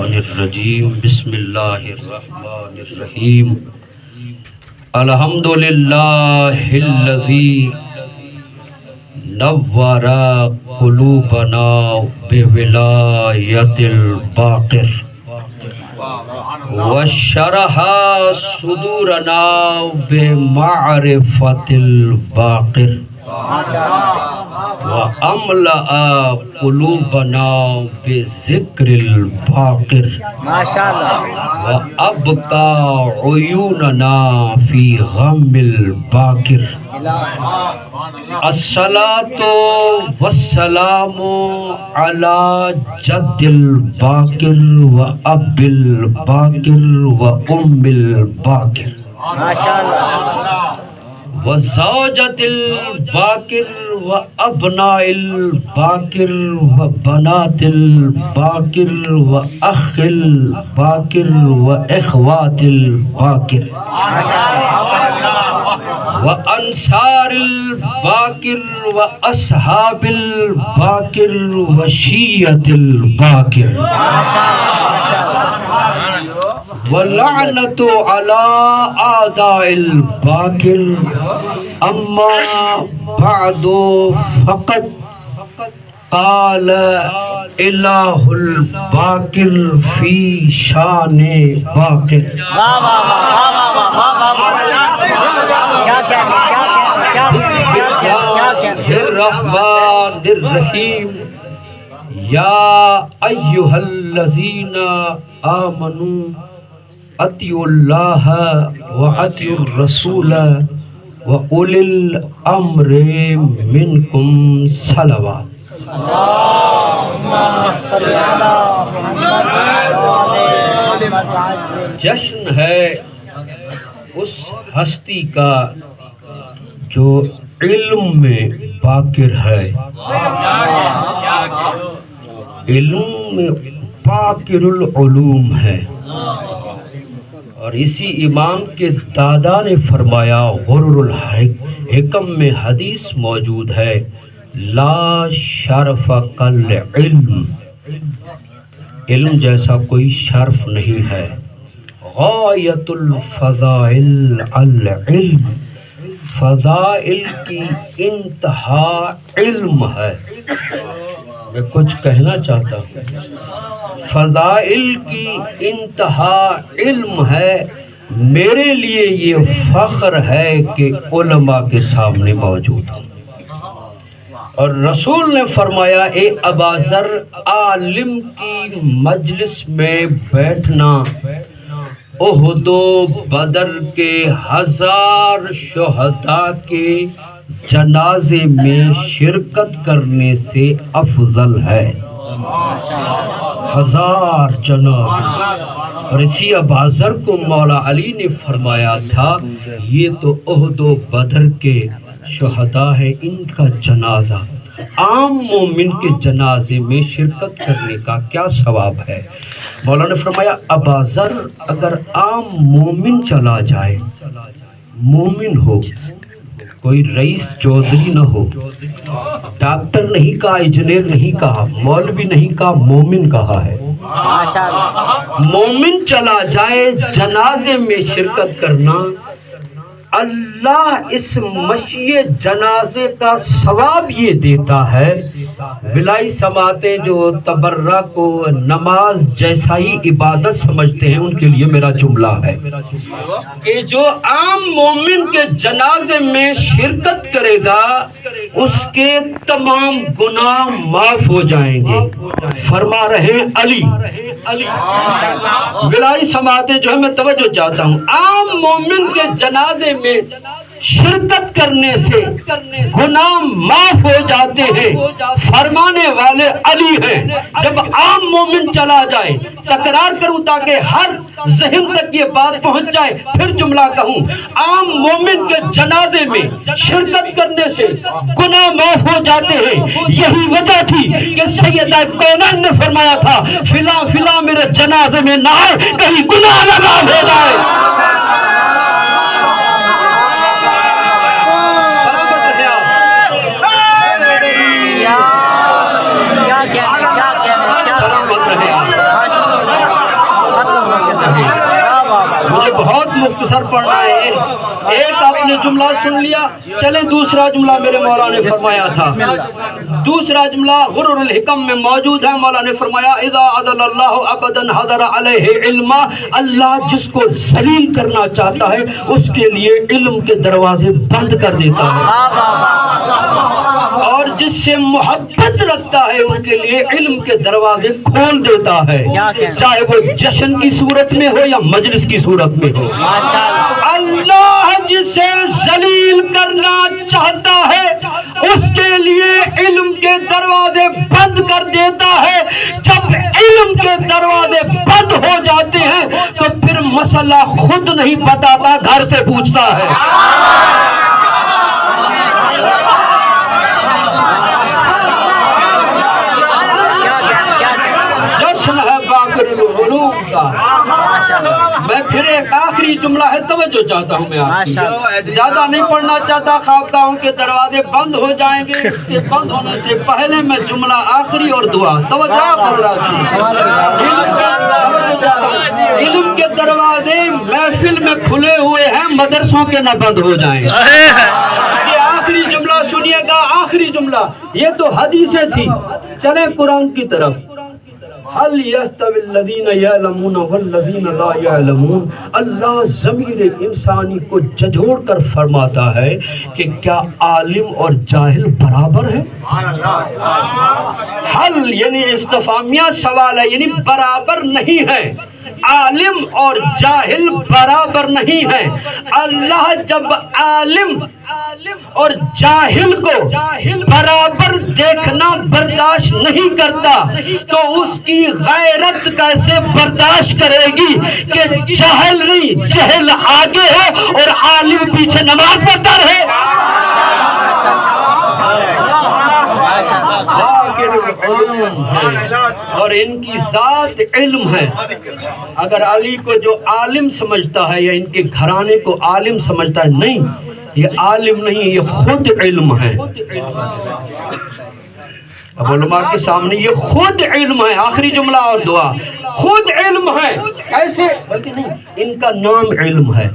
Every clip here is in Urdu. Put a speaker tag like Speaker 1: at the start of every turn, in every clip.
Speaker 1: الشیطان الرجیم بسم اللہ الرحمن الرحیم الحمدللہ الذی نور قلوبنا بولایت الباقر وشرح صدورنا بمعرفت الباقر وَأَمْلَأَ قُلُوبَنَا بِذِكْرِ الْبَاقِرِ وَأَبْقَى عُيُونَنَا فِي غَمِّ الْبَاقِرِ الصلاة والسلام على جد الباقر وأب الباقر وأم الباقر وزوجة الباقر وأبناء الباقر وبنات الباقر وأخ الباقر وإخوات الباقر وأنصار الباقر وأصحاب الباقر وشيعة الباقر وَلَعْنَةُ عَلَىٰ أَعْدَاءِ الْبَاقِرِ أَمَّا بَعْدُ فَقَدْ قَالَ إِلَٰهُ الْبَاقِرِ فِي شَانِ بَاقِرِ الرحمن الرحیم یا ایہا الذین آمنوا اطیعوا اللہ واطیعوا الرسول واولی الامر منکم صلوات۔ جشن ہے اس ہستی کا جو علم میں باقر ہے، علم میں باقر العلوم ہے، اور اسی امام کے دادا نے فرمایا غرر الحکم میں حدیث موجود ہے لا شرف کالعلم، علم جیسا کوئی شرف نہیں ہے، غایت الفضائل العلم، فضائل کی انتہا علم ہے۔ میں کچھ کہنا چاہتا ہوں، فضائل کی انتہا علم ہے، میرے لیے یہ فخر ہے کہ علماء کے سامنے موجود ہوں۔ اور رسول نے فرمایا اے ابا ذر، عالم کی مجلس میں بیٹھنا احد و بدر کے 1000 شہداء کے جنازے میں شرکت کرنے سے افضل ہے۔ 1000 جنازے، اور اسی ابا ذر کو مولا علی نے فرمایا تھا یہ تو احد و بدر کے شہداء ہے، ان کا جنازہ، عام مومن کے جنازے میں شرکت کرنے کا کیا ثواب ہے؟ مولا نے فرمایا ابا ذر، اگر عام مومن چلا جائے، مومن ہو، کوئی رئیس چودھری نہ ہو، ڈاکٹر نہیں کہا، انجینئر نہیں کہا، مولوی نہیں کہا، مومن کہا ہے، مومن چلا جائے جنازے میں شرکت کرنا، اللہ اس مشی جنازے کا ثواب یہ دیتا ہے۔ بلائی سماعتیں جو تبرہ کو نماز جیسا ہی عبادت سمجھتے ہیں، ان کے لیے میرا جملہ ہے کہ جو عام مومن کے جنازے میں شرکت کرے گا اس کے تمام گناہ معاف ہو جائیں گے، فرما رہے علی۔ بلائی سماعتیں جو ہے میں توجہ چاہتا ہوں، عام مومن کے جنازے میں شرکت کرنے سے گناہ معاف ہو جاتے ہیں، فرمانے والے علی ہیں۔ جب عام مومن چلا جائے، تکرار کروں تاکہ ہر ذہن تک یہ بات پہنچ جائے، پھر جملہ کہوں، عام مومن کے جنازے میں شرکت کرنے سے گناہ معاف ہو جاتے ہیں۔ یہی وجہ تھی کہ سیدہ کونین نے فرمایا تھا فلاں فلاں میرے جنازے میں نہ آئے، کہیں گناہ نہ معاف ہو جائے۔ مختصر پڑھنا ہے. ایک آپ نے جملہ سن لیا, چلے دوسرا جملہ میرے مولا نے فرمایا تھا. دوسرا جملہ غرر الحکم میں موجود ہے. مولا نے فرمایا اذا عدل اللہ ابدا حضر علیہ علما, اللہ جس کو ذلیل کرنا چاہتا ہے اس کے لیے علم کے دروازے بند کر دیتا ہے, اور جس سے محبت رکھتا ہے ان کے لیے علم کے دروازے کھول دیتا ہے, چاہے وہ جشن کی صورت میں ہو یا مجلس کی صورت میں ہو. اللہ جسے ذلیل کرنا چاہتا ہے اس کے لیے علم کے دروازے بند کر دیتا ہے. جب علم کے دروازے بند ہو جاتے ہیں تو پھر مسئلہ خود نہیں بتاتا, گھر سے پوچھتا ہے. جشن ہے باقر العلوم کا. میں پھر ایک آخری جملہ ہے, توجہ چاہتا ہوں میں آپ کی, زیادہ نہیں پڑھنا چاہتا. خوابگاہوں کے دروازے بند ہو جائیں گے, اس کے بند ہونے سے پہلے میں جملہ آخری اور دعا. توجہ حضرات, علم کے دروازے محفل میں کھلے ہوئے ہیں, مدرسوں کے نہ بند ہو جائیں. یہ آخری جملہ سنیے گا, آخری جملہ. یہ تو حدیثیں تھی, چلیں قرآن کی طرف. حل یستوی الذین یعلمون والذین لا یعلمون. اللہ ضمیر انسانی کو جھنجھوڑ کر فرماتا ہے کہ کیا عالم اور جاہل برابر ہے؟ حل یعنی استفہامیہ سوال ہے, یعنی برابر نہیں ہے. عالم اور جاہل برابر نہیں ہے. اللہ جب عالم اور جاہل کو برابر دیکھنا برداشت نہیں کرتا تو اس کی غیرت کیسے برداشت کرے گی کہ جاہل نہیں, جہل آگے ہے اور عالم پیچھے نماز پڑھتا رہے. اور ان کی ذات علم ہے. اگر علی کو جو عالم سمجھتا ہے یا ان کے گھرانے کو عالم سمجھتا ہے, نہیں, یہ عالم نہیں, یہ خود علم ہے. اب علماء کے سامنے یہ خود علم ہے. آخری جملہ اور دعا, خود علم ہے. کیسے؟ بلکہ نہیں, ان کا نام علم ہے,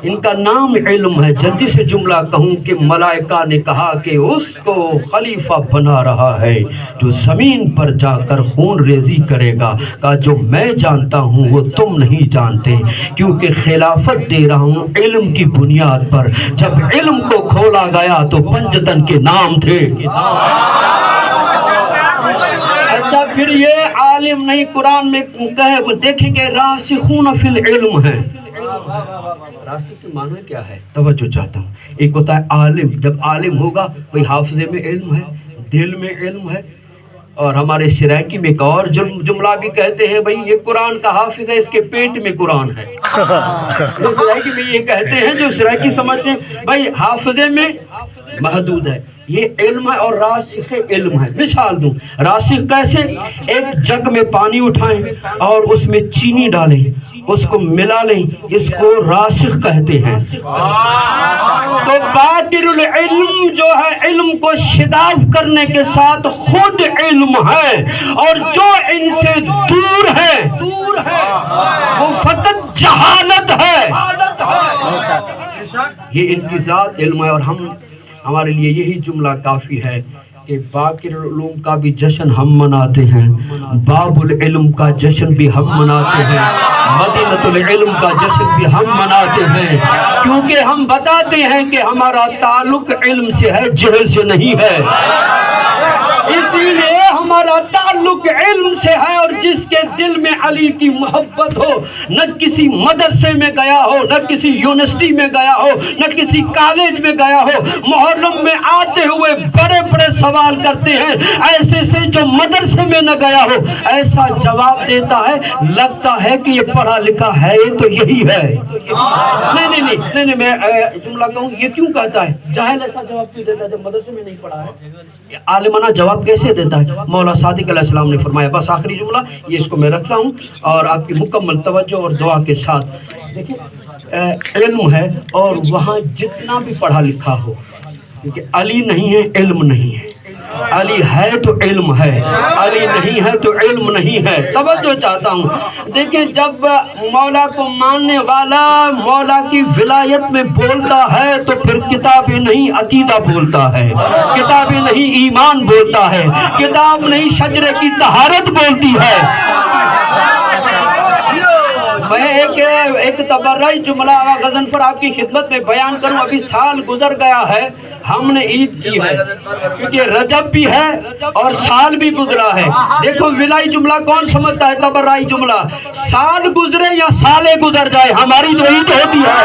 Speaker 1: ان کا نام علم ہے. جلدی سے جملہ کہوں کہ ملائکہ نے کہا کہ اس کو خلیفہ بنا رہا ہے جو زمین پر جا کر خون ریزی کرے گا. کہا جو میں جانتا ہوں وہ تم نہیں جانتے, کیونکہ خلافت دے رہا ہوں علم کی بنیاد پر. جب علم کو کھولا گیا تو پنجتن کے نام تھے. اچھا, پھر یہ عالم نہیں, قرآن میں دیکھیں کہ راسخون فی العلم ہے. راسخ کے معنی کیا ہے؟ توجہ چاہتا ہوں. ایک ہوتا ہے عالم, جب عالم ہوگا کوئی حافظے میں علم ہے, دل میں علم ہے. اور ہمارے سرائکی میں ایک اور جملہ بھی کہتے ہیں, بھئی یہ قرآن کا حافظ ہے, اس کے پیٹ میں قرآن ہے. سرائکی میں یہ کہتے ہیں, جو سرائکی سمجھتے ہیں بھئی حافظے میں محدود ہے, یہ علم ہے اور راسخ علم ہے. مثال دوں, راسخ کیسے؟ ایک جگ میں پانی اٹھائیں اور اس میں چینی ڈالیں, اس کو ملا لیں, اس کو راسخ کہتے ہیں. تو باطل العلم جو ہے, علم کو شگاف کرنے کے ساتھ خود علم ہے, اور جو ان سے دور ہے وہ فقط جہالت ہے. یہ ان کی ذات علم ہے. اور ہمارے لیے یہی جملہ کافی ہے کہ باقر العلوم کا بھی جشن ہم مناتے ہیں, باب العلم کا جشن بھی ہم مناتے ہیں, مدینۃ العلم کا جشن بھی ہم مناتے ہیں, کیونکہ ہم بتاتے ہیں کہ ہمارا تعلق علم سے ہے, جہل سے نہیں ہے. اسی لیے ہمارا تعلق علم سے ہے. اور جس کے دل میں علی کی محبت ہو, نہ کسی مدرسے میں گیا ہو, نہ کسی یونیورسٹی میں گیا ہو, نہ کسی کالج میں گیا ہو, محرم میں آتے ہوئے بڑے بڑے سوال کرتے ہیں, ایسے سے جو مدرسے میں نہ گیا ہو ایسا جواب دیتا ہے, لگتا ہے کہ یہ پڑھا لکھا ہے تو یہی ہے. نہیں, میں جملہ کہوں, یہ کیوں کہتا ہے؟ جاہل ایسا جواب کیوں دیتا ہے جب مدرسے میں نہیں پڑھا ہے؟ عالمانہ جواب کیسے دیتا ہے؟ مولا صادق علیہ السلام نے فرمایا. بس آخری جملہ یہ, اس کو میں رکھتا ہوں اور آپ کی مکمل توجہ اور دعا کے ساتھ. دیکھیں علم ہے, اور وہاں جتنا بھی پڑھا لکھا ہو, کیونکہ علی نہیں ہے, علم نہیں ہے. علی ہے تو علم ہے، علی نہیں ہے تو علم نہیں ہے۔ توجہ چاہتا ہوں، دیکھیں جب مولا کو ماننے والا مولا کی ولایت میں بولتا ہے تو پھر کتابیں نہیں عقیدہ بولتا ہے، کتابیں نہیں ایمان بولتا ہے، کتاب نہیں شجرے کی طہارت بولتی ہے۔ میں ایک تبرعی جملہ غضنفر آپ کی خدمت میں بیان کروں۔ ابھی سال گزر گیا ہے، ہم نے عید کی ہے کیونکہ رجب بھی ہے اور سال بھی گزرا ہے۔ دیکھو ولائی جملہ کون سمجھتا ہے؟ تبرعی جملہ، سال گزرے یا سالے گزر جائے ہماری تو عید ہوتی ہے۔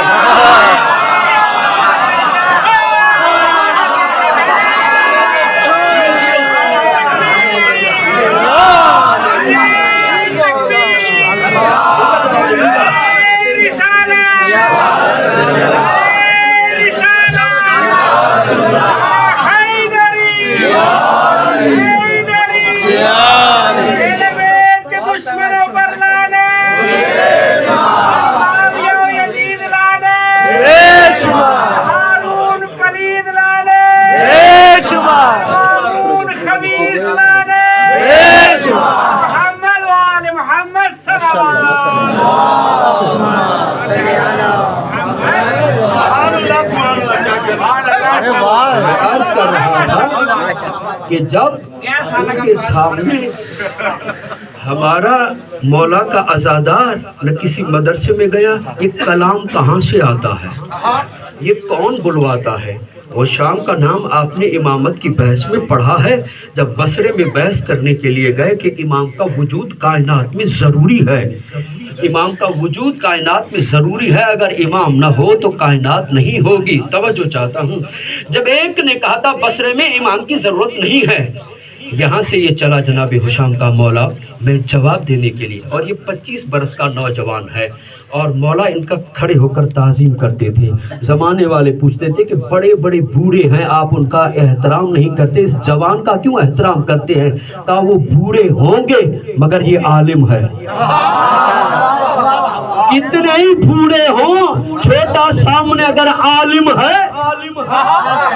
Speaker 1: کہ جب ان کے سامنے ہمارا مولا کا عزادار نہ کسی مدرسے میں گیا، یہ کلام کہاں سے آتا ہے، یہ کون بلواتا ہے؟ وہ شام کا نام آپ نے امامت کی بحث میں پڑھا ہے، جب بصرے میں بحث کرنے کے لیے گئے کہ امام کا وجود کائنات میں ضروری ہے، امام کا وجود کائنات میں ضروری ہے، اگر امام نہ ہو تو کائنات نہیں ہوگی۔ توجہ چاہتا ہوں، جب ایک نے کہا تھا بصرے میں امام کی ضرورت نہیں ہے، یہاں سے یہ چلا جناب ہشام کا مولا میں جواب دینے کے لیے، اور یہ 25 برس کا نوجوان ہے، اور مولا ان کا کھڑے ہو کر تعظیم کرتے تھے۔ زمانے والے پوچھتے تھے کہ بڑے بڑے بوڑھے ہیں، آپ ان کا احترام نہیں کرتے، اس جوان کا کیوں احترام کرتے ہیں؟ کہا وہ بوڑھے ہوں گے مگر یہ عالم ہے۔ کتنے ہی بوڑھے ہوں، چھوٹا سامنے اگر عالم ہے۔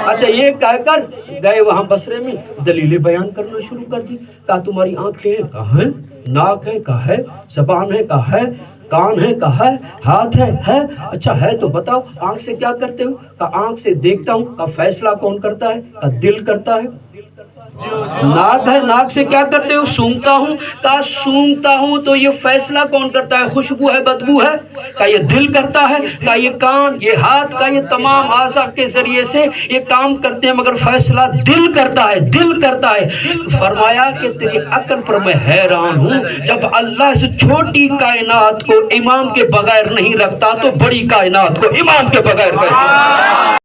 Speaker 1: اچھا یہ کہہ کر گئے وہاں بصرے میں، دلیلیں بیان کرنا شروع کر دی۔ کہا تمہاری آنکھیں ہیں؟ کہا ہے۔ ناک ہے؟ کہا ہے۔ زبان ہے؟ کہا ہے۔ کان ہے؟ کہا ہے۔ ہاتھ ہے؟ ہے۔ اچھا ہے تو بتاؤ آنکھ سے کیا کرتے ہو؟ کہا آنکھ سے دیکھتا ہوں۔ کہا فیصلہ کون کرتا ہے؟ کہا دل کرتا ہے۔ ناک ہے؟ ناک سے کیا کرتے ہو؟ سونگتا ہوں۔ کہا سونگتا ہوں تو یہ فیصلہ کون کرتا ہے؟ خوشبو ہے بدبو ہے؟ کہا یہ دل کرتا ہے۔ کہا یہ کان، یہ ہاتھ، کا یہ تمام اعضاء کے ذریعے سے یہ کام کرتے ہیں مگر فیصلہ دل کرتا ہے، دل کرتا ہے۔ فرمایا کہ تیری عقل پر میں حیران ہوں، جب اللہ اس چھوٹی کائنات کو امام کے بغیر نہیں رکھتا تو بڑی کائنات کو امام کے بغیر رکھتا۔